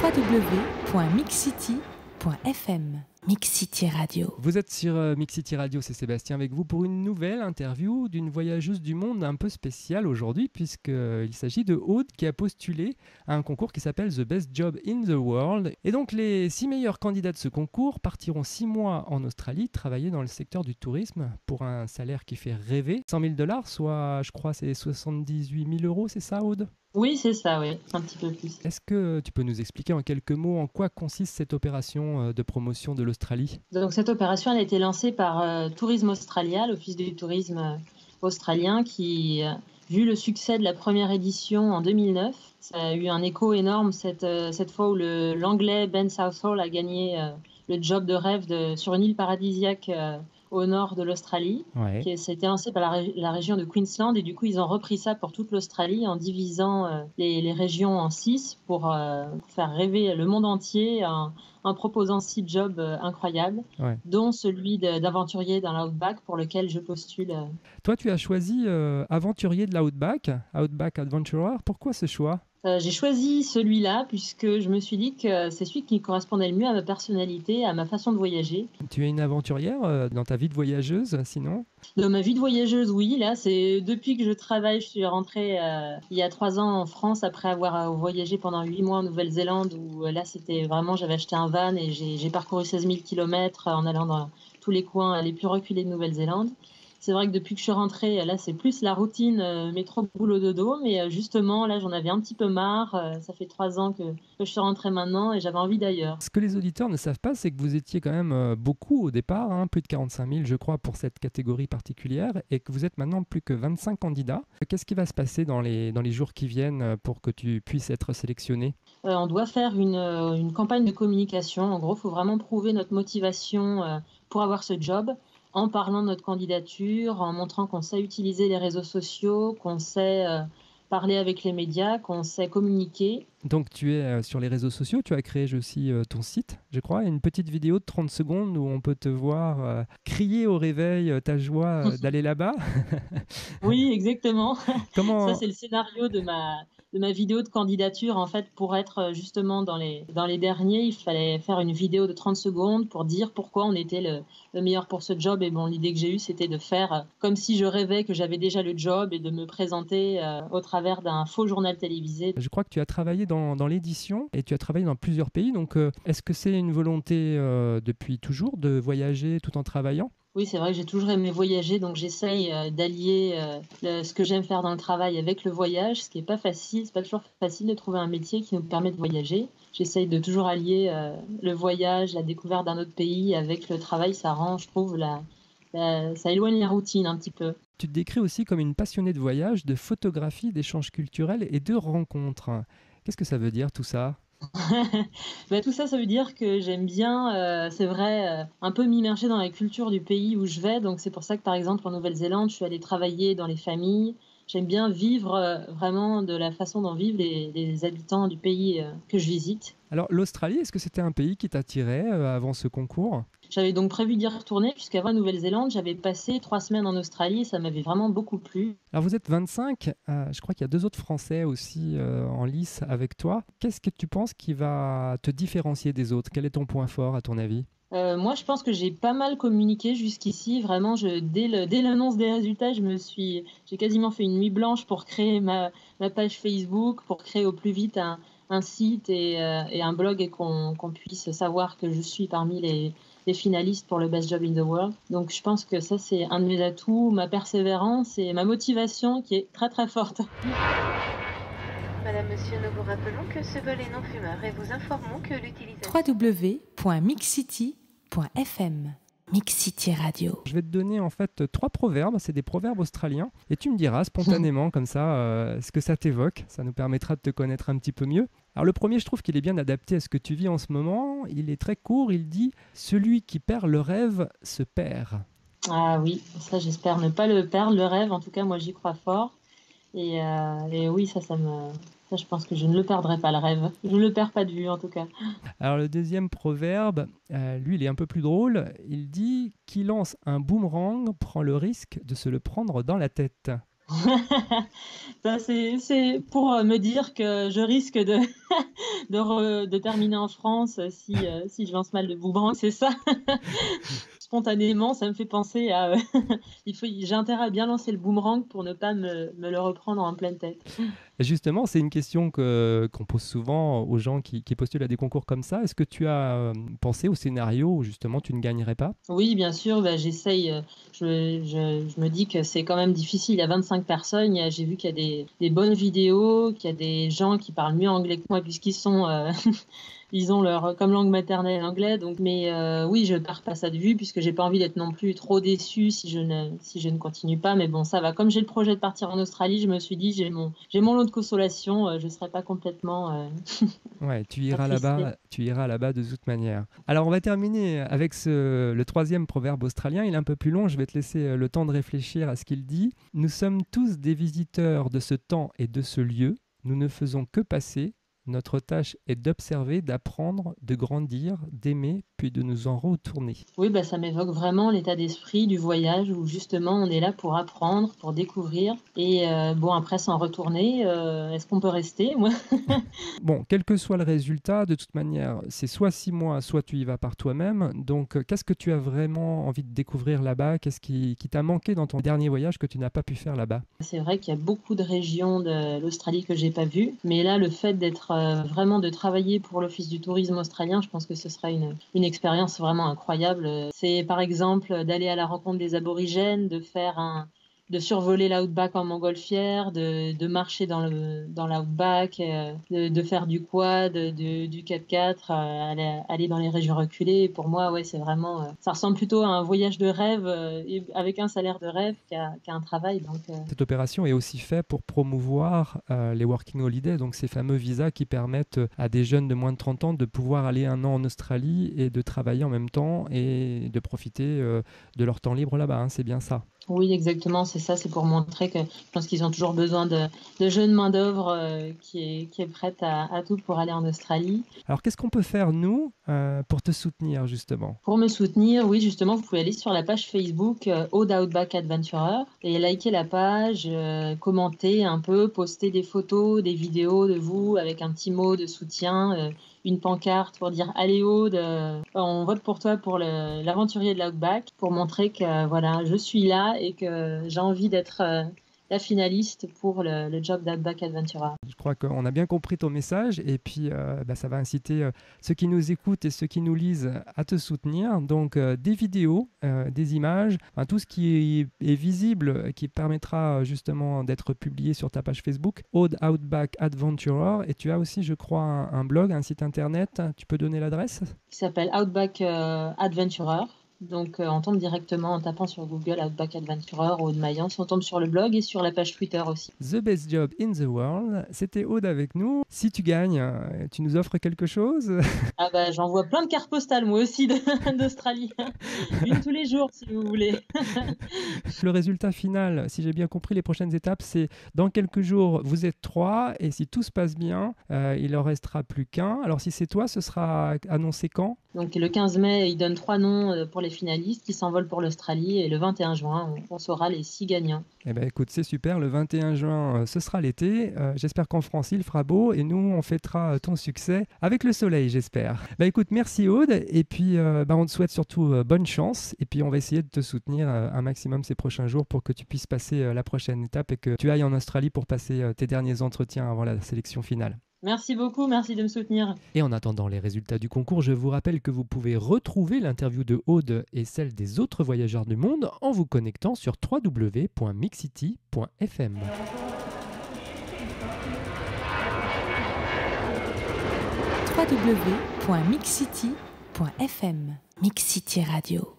www.mixcity.fm. Mix City Radio. Vous êtes sur Mix City Radio, c'est Sébastien avec vous pour une nouvelle interview d'une voyageuse du monde un peu spéciale aujourd'hui puisqu'il s'agit de Aude qui a postulé à un concours qui s'appelle The Best Job in the World. Et donc les 6 meilleurs candidats de ce concours partiront 6 mois en Australie travailler dans le secteur du tourisme pour un salaire qui fait rêver. 100 000 $, soit je crois c'est 78 000 €, c'est ça Aude ? Oui, c'est ça, oui, un petit peu plus. Est-ce que tu peux nous expliquer en quelques mots en quoi consiste cette opération de promotion de l'Australie ? Donc cette opération, elle a été lancée par Tourisme Australia, l'Office du tourisme australien, qui, vu le succès de la première édition en 2009, ça a eu un écho énorme cette fois où l'Anglais Ben Southall a gagné le job de rêve sur une île paradisiaque au nord de l'Australie, Ouais. qui s'était lancé par la région de Queensland, et du coup ils ont repris ça pour toute l'Australie en divisant les régions en 6 pour faire rêver le monde entier en proposant 6 jobs incroyables, Ouais. dont celui d'aventurier dans l'Outback pour lequel je postule. Toi, tu as choisi aventurier de l'Outback, Outback Adventurer. Pourquoi ce choix ? J'ai choisi celui-là puisque je me suis dit que c'est celui qui correspondait le mieux à ma personnalité, à ma façon de voyager. Tu es une aventurière dans ta vie de voyageuse, sinon ? Dans ma vie de voyageuse, oui. Là, c'est depuis que je travaille, je suis rentrée il y a 3 ans en France après avoir voyagé pendant 8 mois en Nouvelle-Zélande où là, c'était vraiment, j'avais acheté un van et j'ai parcouru 16 000 km en allant dans tous les coins les plus reculés de Nouvelle-Zélande. C'est vrai que depuis que je suis rentrée, là, c'est plus la routine métro, boulot, dodo. Mais justement, là, j'en avais un petit peu marre. Ça fait 3 ans que je suis rentrée maintenant et j'avais envie d'ailleurs. Ce que les auditeurs ne savent pas, c'est que vous étiez quand même beaucoup au départ, plus de 45 000, je crois, pour cette catégorie particulière, et que vous êtes maintenant plus que 25 candidats. Qu'est-ce qui va se passer dans les jours qui viennent pour que tu puisses être sélectionné ? On doit faire une campagne de communication. En gros, il faut vraiment prouver notre motivation pour avoir ce job, en parlant de notre candidature, en montrant qu'on sait utiliser les réseaux sociaux, qu'on sait parler avec les médias, qu'on sait communiquer. Donc tu es sur les réseaux sociaux, tu as créé aussi ton site, je crois, et une petite vidéo de 30 secondes où on peut te voir crier au réveil ta joie d'aller là-bas. Oui, exactement. Comment... Ça, c'est le scénario de ma vidéo de candidature. En fait, pour être justement dans les derniers, il fallait faire une vidéo de 30 secondes pour dire pourquoi on était le meilleur pour ce job. Et bon, l'idée que j'ai eue, c'était de faire comme si je rêvais que j'avais déjà le job et de me présenter au travers d'un faux journal télévisé. Je crois que tu as travaillé dans l'édition et tu as travaillé dans plusieurs pays. Donc, est-ce que c'est une volonté depuis toujours de voyager tout en travaillant ? Oui, c'est vrai que j'ai toujours aimé voyager, donc j'essaye d'allier ce que j'aime faire dans le travail avec le voyage, ce qui n'est pas facile. C'est pas toujours facile de trouver un métier qui nous permet de voyager. J'essaye de toujours allier le voyage, la découverte d'un autre pays avec le travail. Ça rend, je trouve, ça éloigne la routine un petit peu. Tu te décris aussi comme une passionnée de voyage, de photographie, d'échanges culturels et de rencontres. Qu'est-ce que ça veut dire tout ça ? Tout ça, ça veut dire que j'aime bien, c'est vrai, un peu m'immerger dans la culture du pays où je vais. Donc c'est pour ça que par exemple en Nouvelle-Zélande, je suis allée travailler dans les familles. J'aime bien vivre vraiment de la façon dont vivent les habitants du pays que je visite. Alors l'Australie, est-ce que c'était un pays qui t'attirait avant ce concours ? J'avais donc prévu d'y retourner puisqu'avant la Nouvelle-Zélande, j'avais passé 3 semaines en Australie et ça m'avait vraiment beaucoup plu. Alors vous êtes 25, je crois qu'il y a 2 autres Français aussi en lice avec toi. Qu'est-ce que tu penses qui va te différencier des autres ? Quel est ton point fort à ton avis ? Moi, je pense que j'ai pas mal communiqué jusqu'ici. Vraiment, dès l'annonce des résultats, j'ai quasiment fait une nuit blanche pour créer ma page Facebook, pour créer au plus vite un site et un blog et qu'on puisse savoir que je suis parmi les finalistes pour le Best Job in the World. Donc, je pense que ça, c'est un de mes atouts, ma persévérance et ma motivation qui est très, très forte. Madame, monsieur, nous vous rappelons que ce vol est non fumeur et vous informons que l'utilisation... www.mixcity.fm. Mix City Radio. Je vais te donner en fait 3 proverbes, c'est des proverbes australiens, et tu me diras spontanément comme ça ce que ça t'évoque, ça nous permettra de te connaître un petit peu mieux. Alors le premier, je trouve qu'il est bien adapté à ce que tu vis en ce moment, il est très court, il dit « Celui qui perd le rêve se perd ». Ah oui, ça j'espère ne pas le perdre, le rêve, en tout cas moi j'y crois fort. Et oui, ça je pense que je ne le perdrai pas, le rêve. Je ne le perds pas de vue, en tout cas. Alors le deuxième proverbe, lui, il est un peu plus drôle. Il dit « Qui lance un boomerang prend le risque de se le prendre dans la tête ». Ça, c'est pour me dire que je risque de terminer en France si je lance mal le boomerang, c'est ça. Spontanément, ça me fait penser à j'ai intérêt à bien lancer le boomerang pour ne pas me le reprendre en pleine tête. Et justement, c'est une question qu'on pose souvent aux gens qui postulent à des concours comme ça. Est-ce que tu as pensé au scénario où justement tu ne gagnerais pas? Oui, bien sûr, j'essaye. Je me dis que c'est quand même difficile. Il y a 25 personnes. J'ai vu qu'il y a des bonnes vidéos, qu'il y a des gens qui parlent mieux anglais que moi puisqu'ils sont ils ont comme langue maternelle l'anglais. Donc, mais oui, je perds pas ça de vue puisque j'ai pas envie d'être non plus trop déçue si je ne continue pas. Mais bon, ça va. Comme j'ai le projet de partir en Australie, je me suis dit j'ai mon lot de consolation. Je serai pas complètement. Ouais, tu iras là-bas de toute manière. Alors, on va terminer avec le troisième proverbe australien. Il est un peu plus long. Je vais te laisser le temps de réfléchir à ce qu'il dit. Nous sommes tous des visiteurs de ce temps et de ce lieu. Nous ne faisons que passer. Notre tâche est d'observer, d'apprendre, de grandir, d'aimer, puis de nous en retourner. Oui, ça m'évoque vraiment l'état d'esprit du voyage où justement on est là pour apprendre, pour découvrir et après s'en retourner. Est-ce qu'on peut rester, moi? Bon, quel que soit le résultat, de toute manière, c'est soit 6 mois, soit tu y vas par toi-même. Donc, qu'est-ce que tu as vraiment envie de découvrir là-bas? Qu'est-ce qui t'a manqué dans ton dernier voyage que tu n'as pas pu faire là-bas? C'est vrai qu'il y a beaucoup de régions de l'Australie que j'ai pas vues, mais là, le fait d'être vraiment de travailler pour l'Office du tourisme australien, je pense que ce sera une expérience vraiment incroyable. C'est par exemple d'aller à la rencontre des aborigènes, de survoler l'outback en montgolfière, de marcher dans l'outback, de faire du quad, du 4x4, aller dans les régions reculées. Et pour moi, ouais, c'est vraiment, ça ressemble plutôt à un voyage de rêve avec un salaire de rêve qu'à un travail. Donc, Cette opération est aussi faite pour promouvoir les Working Holidays, donc ces fameux visas qui permettent à des jeunes de moins de 30 ans de pouvoir aller 1 an en Australie et de travailler en même temps et de profiter de leur temps libre là-bas. C'est bien ça. Oui, exactement, c'est ça. C'est pour montrer que je pense qu'ils ont toujours besoin de jeunes main-d'œuvre qui est prête à tout pour aller en Australie. Alors, qu'est-ce qu'on peut faire, nous, pour te soutenir, justement? Pour me soutenir, oui, justement, vous pouvez aller sur la page Facebook Aude Outback Adventurer et liker la page, commenter un peu, poster des photos, des vidéos de vous avec un petit mot de soutien, une pancarte pour dire « Allez Aude, on vote pour toi pour l'aventurier de l'Outback » pour montrer que voilà, je suis là et que j'ai envie d'être la finaliste pour le job d'Outback Adventurer. Je crois qu'on a bien compris ton message et puis ça va inciter ceux qui nous écoutent et ceux qui nous lisent à te soutenir. Donc des vidéos, des images, tout ce qui est visible qui permettra justement d'être publié sur ta page Facebook, Aude Outback Adventurer. Et tu as aussi, je crois, un blog, un site internet. Tu peux donner l'adresse? Qui s'appelle Outback Adventurer. Donc, on tombe directement en tapant sur Google Outback Adventurer ou Aude Mayence. On tombe sur le blog et sur la page Twitter aussi. The Best Job in the World. C'était Aude avec nous. Si tu gagnes, tu nous offres quelque chose? J'envoie plein de cartes postales, moi aussi, d'Australie. Une tous les jours, si vous voulez. Le résultat final, si j'ai bien compris, les prochaines étapes, c'est dans quelques jours, vous êtes 3 et si tout se passe bien, il en restera plus qu'un. Alors, si c'est toi, ce sera annoncé quand? Donc, le 15 mai, il donne 3 noms pour les finalistes qui s'envolent pour l'Australie et le 21 juin, on saura les 6 gagnants. Eh bien, écoute, c'est super. Le 21 juin, ce sera l'été. J'espère qu'en France, il fera beau et nous, on fêtera ton succès avec le soleil, j'espère. Écoute, merci Aude. Et puis, on te souhaite surtout bonne chance. Et puis, on va essayer de te soutenir un maximum ces prochains jours pour que tu puisses passer la prochaine étape et que tu ailles en Australie pour passer tes derniers entretiens avant la sélection finale. Merci beaucoup, merci de me soutenir. Et en attendant les résultats du concours, je vous rappelle que vous pouvez retrouver l'interview de Aude et celle des autres voyageurs du monde en vous connectant sur www.mixcity.fm. www.mixcity.fm. Mix City Radio.